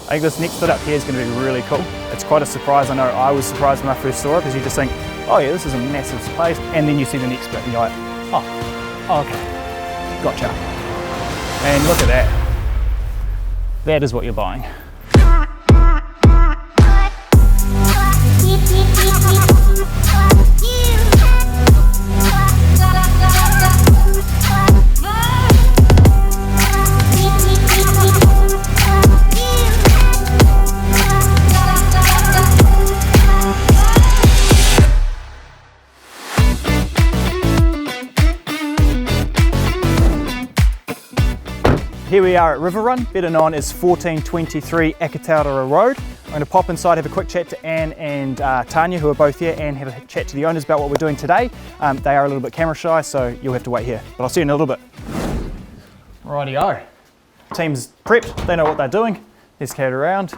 I think this next bit up here is going to be really cool. It's quite a surprise. I know I was surprised when I first saw it, because you just think, oh yeah, this is a massive place, and then you see the next bit and you're like, oh okay, gotcha. And look at that. That is what you're buying. Here we are at River Run, better known as 1423 Akataura Road. I'm going to pop inside, have a quick chat to Anne and Tanya, who are both here, and have a chat to the owners about what we're doing today. They are a little bit camera shy, so you'll have to wait here, but I'll see you in a little bit. Rightio. Team's prepped, they know what they're doing. Let's carry it around.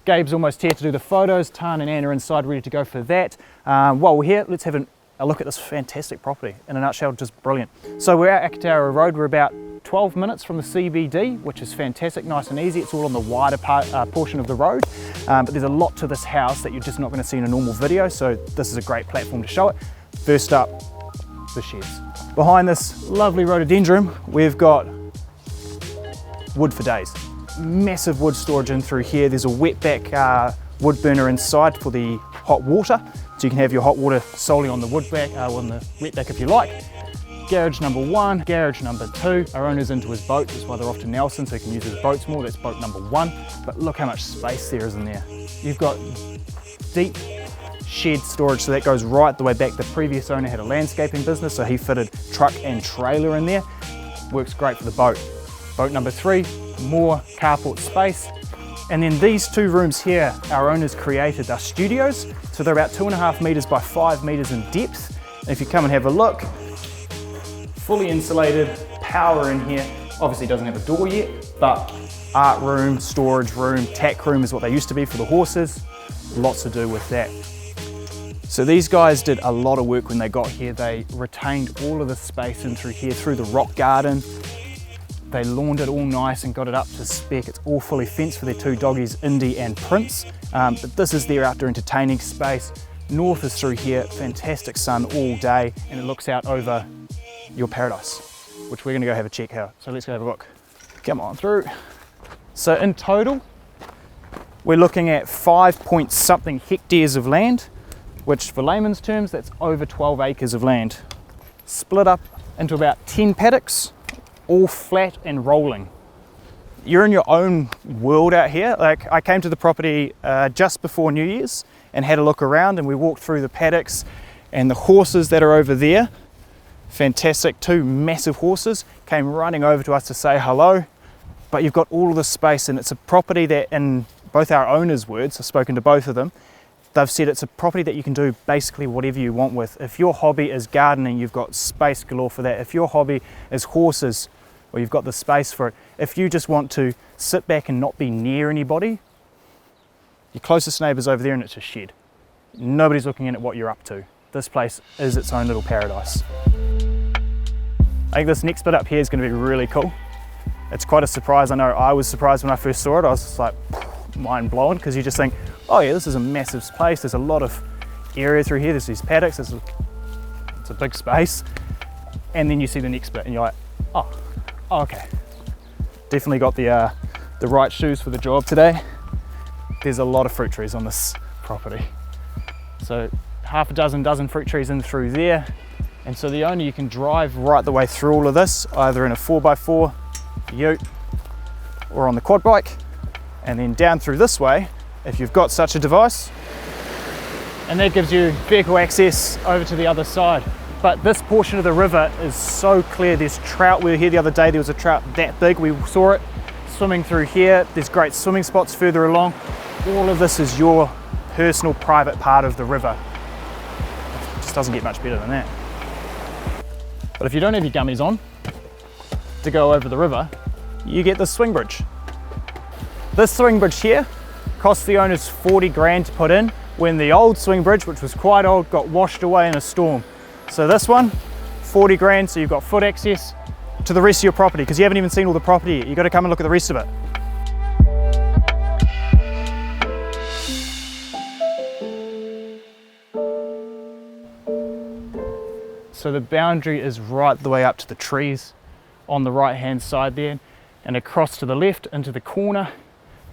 Gabe's almost here to do the photos. Tan and Anne are inside ready to go for that. While we're here, let's have a look at this fantastic property. In a nutshell, just brilliant. So we're at Akataura Road. We're about 12 minutes from the CBD, which is fantastic, nice and easy. It's all on the wider portion of the road, but there's a lot to this house that you're just not going to see in a normal video, so this is a great platform to show it. First up, the sheds. Behind this lovely rhododendron, we've got wood for days. Massive wood storage in through here. There's a wetback wood burner inside for the hot water, so you can have your hot water solely on the on the wetback if you like. Garage number 1, garage number 2. Our owner's into his boat, that's why they're off to Nelson, so he can use his boats more. That's boat number 1. But look how much space there is in there. You've got deep shed storage, so that goes right the way back. The previous owner had a landscaping business, so he fitted truck and trailer in there. Works great for the boat. Boat number 3, more carport space. And then these 2 rooms here, our owners created, are studios. So they're about 2.5 meters by 5 meters in depth. And if you come and have a look, fully insulated, power in here. Obviously doesn't have a door yet, but art room, storage room, tack room is what they used to be for the horses. Lots to do with that. So these guys did a lot of work when they got here. They retained all of the space in through here, through the rock garden. They lawned it all nice and got it up to spec. It's all fully fenced for their 2 doggies, Indy and Prince. But this is their outdoor entertaining space. North is through here, fantastic sun all day, and it looks out over your paradise, which we're going to go have a check out. So let's go have a look. Come on through. So in total, we're looking at 5-point-something hectares of land, which for layman's terms, that's over 12 acres of land. Split up into about 10 paddocks, all flat and rolling. You're in your own world out here. Like, I came to the property just before New Year's and had a look around, and we walked through the paddocks and the horses that are over there. Fantastic, 2 massive horses came running over to us to say hello, but you've got all of this space, and it's a property that, in both our owners' words, I've spoken to both of them, they've said it's a property that you can do basically whatever you want with. If your hobby is gardening, you've got space galore for that. If your hobby is horses, well, you've got the space for it. If you just want to sit back and not be near anybody, your closest neighbour's over there and it's a shed. Nobody's looking in at what you're up to. This place is its own little paradise. I think this next bit up here is going to be really cool. It's quite a surprise. I know I was surprised when I first saw it. I was just like mind blown, because you just think, oh yeah, this is a massive place. There's a lot of area through here. There's these paddocks. It's a big space. And then you see the next bit and you're like, oh okay. Definitely got the right shoes for the job today. There's a lot of fruit trees on this property. So half a dozen fruit trees in through there. And so the owner, you can drive right the way through all of this, either in a 4x4 ute or on the quad bike, and then down through this way, if you've got such a device, and that gives you vehicle access over to the other side. But this portion of the river is so clear. There's trout. We were here the other day, there was a trout that big, we saw it swimming through here. There's great swimming spots further along. All of this is your personal private part of the river. It just doesn't get much better than that. But if you don't have your gummies on to go over the river, you get the swing bridge. This swing bridge here cost the owners 40 grand to put in, when the old swing bridge, which was quite old, got washed away in a storm. So this one, 40 grand, so you've got foot access to the rest of your property, because you haven't even seen all the property yet. You've got to come and look at the rest of it. So the boundary is right the way up to the trees on the right hand side there, and across to the left into the corner,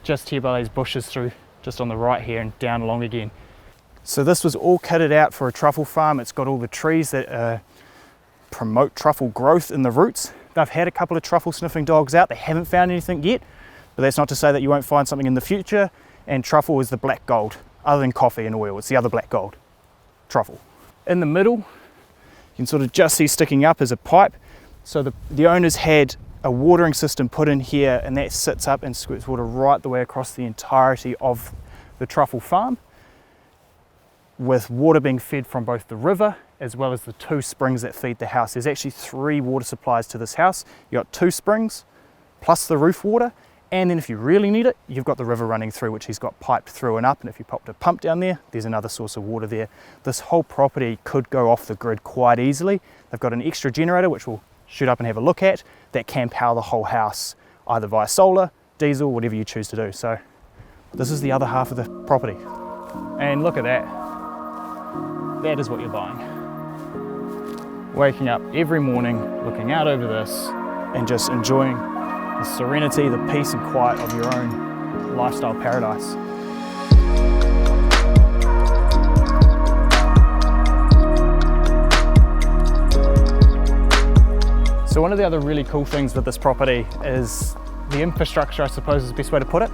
just here by these bushes through, just on the right here and down along again. So this was all kitted out for a truffle farm. It's got all the trees that promote truffle growth in the roots. They've had a couple of truffle sniffing dogs out. They haven't found anything yet, but that's not to say that you won't find something in the future. And truffle is the black gold, other than coffee and oil. It's the other black gold, truffle. In the middle, you can sort of just see sticking up as a pipe. So the owners had a watering system put in here, and that sits up and squirts water right the way across the entirety of the truffle farm, with water being fed from both the river as well as the 2 springs that feed the house. There's actually 3 water supplies to this house. You've got 2 springs plus the roof water, and then if you really need it, you've got the river running through, which he's got piped through and up, and if you popped a pump down there, there's another source of water there. This whole property could go off the grid quite easily. They've got an extra generator, which we'll shoot up and have a look at, that can power the whole house, either via solar, diesel, whatever you choose to do. So this is the other half of the property. And look at that. That is what you're buying. Waking up every morning, looking out over this, and just enjoying the serenity, the peace and quiet of your own lifestyle paradise. So one of the other really cool things with this property is the infrastructure, I suppose is the best way to put it.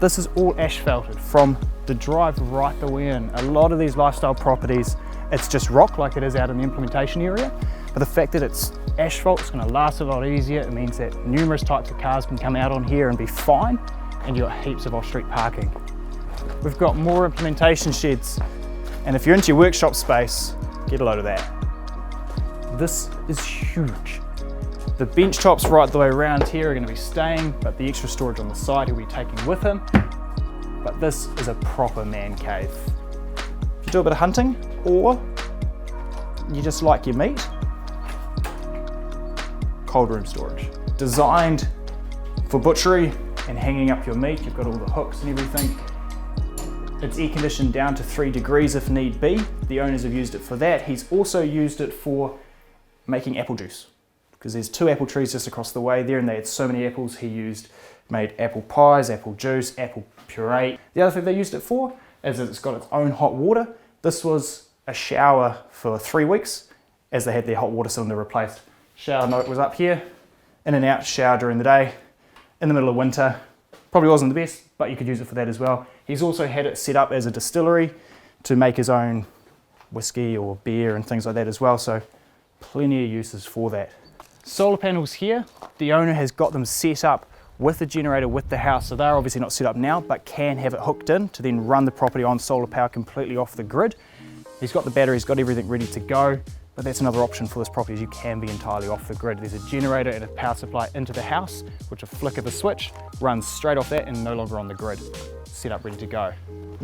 This is all asphalted from the drive right the way in. A lot of these lifestyle properties, it's just rock like it is out in the implementation area, but the fact that it's asphalt, it's going to last a lot easier. It means that numerous types of cars can come out on here and be fine, and you've got heaps of off-street parking. We've got more implementation sheds, and if you're into your workshop space, get a load of that. This is huge. The bench tops right the way around here are going to be staying, but the extra storage on the side he'll be taking with him. But this is a proper man cave. If you do a bit of hunting, or you just like your meat, cold room storage. Designed for butchery and hanging up your meat. You've got all the hooks and everything. It's air conditioned down to 3 degrees if need be. The owners have used it for that. He's also used it for making apple juice, because there's 2 apple trees just across the way there, and they had so many apples made apple pies, apple juice, apple puree. The other thing they used it for is that it's got its own hot water. This was a shower for 3 weeks as they had their hot water cylinder replaced. Shower note was up here, in and out, shower during the day, in the middle of winter. Probably wasn't the best, but you could use it for that as well. He's also had it set up as a distillery to make his own whiskey or beer and things like that as well, so plenty of uses for that. Solar panels here, the owner has got them set up with the generator with the house, so they're obviously not set up now, but can have it hooked in to then run the property on solar power completely off the grid. He's got the batteries, got everything ready to go, but that's another option for this property, is you can be entirely off the grid. There's a generator and a power supply into the house, which a flick of a switch runs straight off that and no longer on the grid. Set up, ready to go.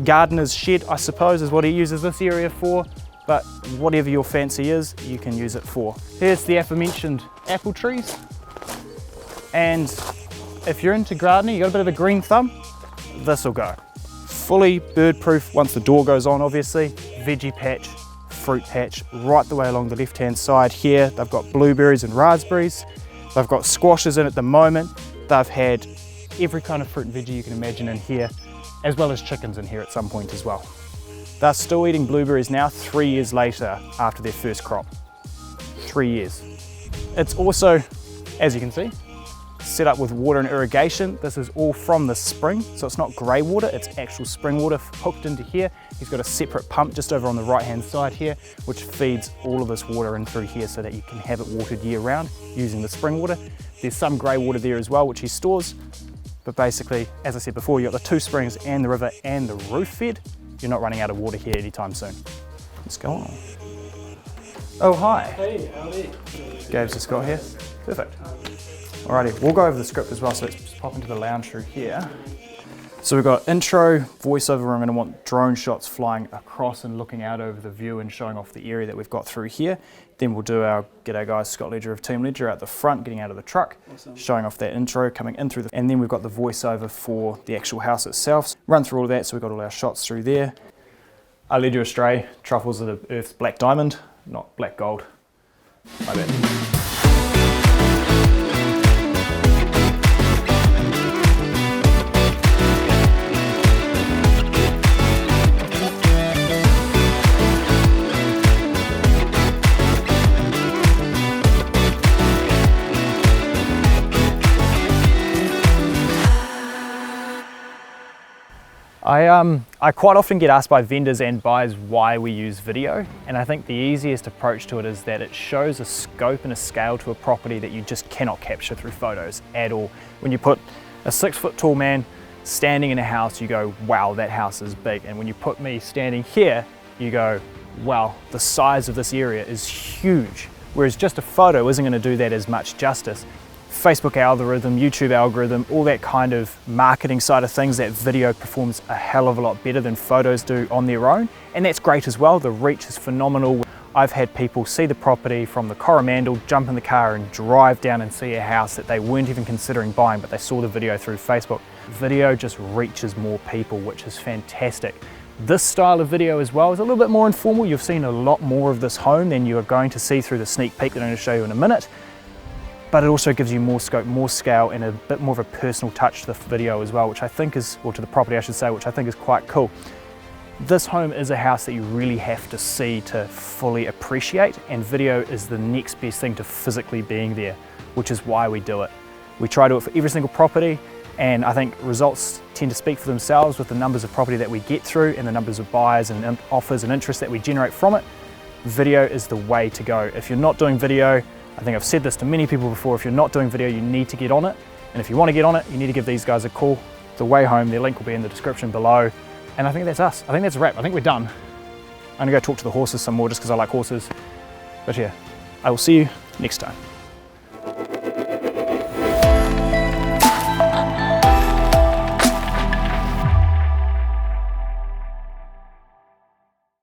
Gardener's shed, I suppose, is what he uses this area for, but whatever your fancy is, you can use it for. Here's the aforementioned apple trees, and if you're into gardening, you got a bit of a green thumb, this will go. Fully bird proof once the door goes on, obviously. Veggie patch, fruit patch, right the way along the left hand side here. They've got blueberries and raspberries. They've got squashes in at the moment. They've had every kind of fruit and veggie you can imagine in here, as well as chickens in here at some point as well. They're still eating blueberries now, 3 years later after their first crop. 3 years. It's also, as you can see, set up with water and irrigation. This is all from the spring, so it's not grey water, it's actual spring water hooked into here. He's got a separate pump just over on the right hand side here, which feeds all of this water in through here so that you can have it watered year round using the spring water. There's some grey water there as well, which he stores, but basically, as I said before, you've got the 2 springs and the river and the roof fed. You're not running out of water here anytime soon. Let's go on. Oh, hi. Hey, howdy. Gabe's just got here. Perfect. Alrighty, we'll go over the script as well, so let's just pop into the lounge through here. So we've got intro, voiceover, I'm going to want drone shots flying across and looking out over the view and showing off the area that we've got through here. Then we'll do our G'day guys, Scott Ledger of Team Ledger out the front, getting out of the truck, awesome. Showing off that intro, coming in through and then we've got the voiceover for the actual house itself. Run through all of that, so we've got all our shots through there. I led you astray, truffles are the Earth's black diamond, not black gold. My bad. I quite often get asked by vendors and buyers why we use video, and I think the easiest approach to it is that it shows a scope and a scale to a property that you just cannot capture through photos at all. When you put a 6 foot tall man standing in a house, you go, wow, that house is big. And when you put me standing here, you go, wow, the size of this area is huge. Whereas just a photo isn't going to do that as much justice. Facebook algorithm, YouTube algorithm, all that kind of marketing side of things, that video performs a hell of a lot better than photos do on their own. And that's great as well. The reach is phenomenal. I've had people see the property from the Coromandel, jump in the car and drive down and see a house that they weren't even considering buying, but they saw the video through Facebook. Video just reaches more people, which is fantastic. This style of video as well is a little bit more informal. You've seen a lot more of this home than you are going to see through the sneak peek that I'm going to show you in a minute. But it also gives you more scope, more scale, and a bit more of a personal touch to the video as well, which I think is, or to the property I should say, which I think is quite cool. This home is a house that you really have to see to fully appreciate, and video is the next best thing to physically being there, which is why we do it. We try to do it for every single property, and I think results tend to speak for themselves with the numbers of property that we get through and the numbers of buyers and offers and interest that we generate from it. Video is the way to go. If you're not doing video, I think I've said this to many people before, if you're not doing video, you need to get on it. And if you want to get on it, you need to give these guys a call. The way home, their link will be in the description below. And I think that's us. I think that's a wrap. I think we're done. I'm gonna go talk to the horses some more just because I like horses. But yeah, I will see you next time.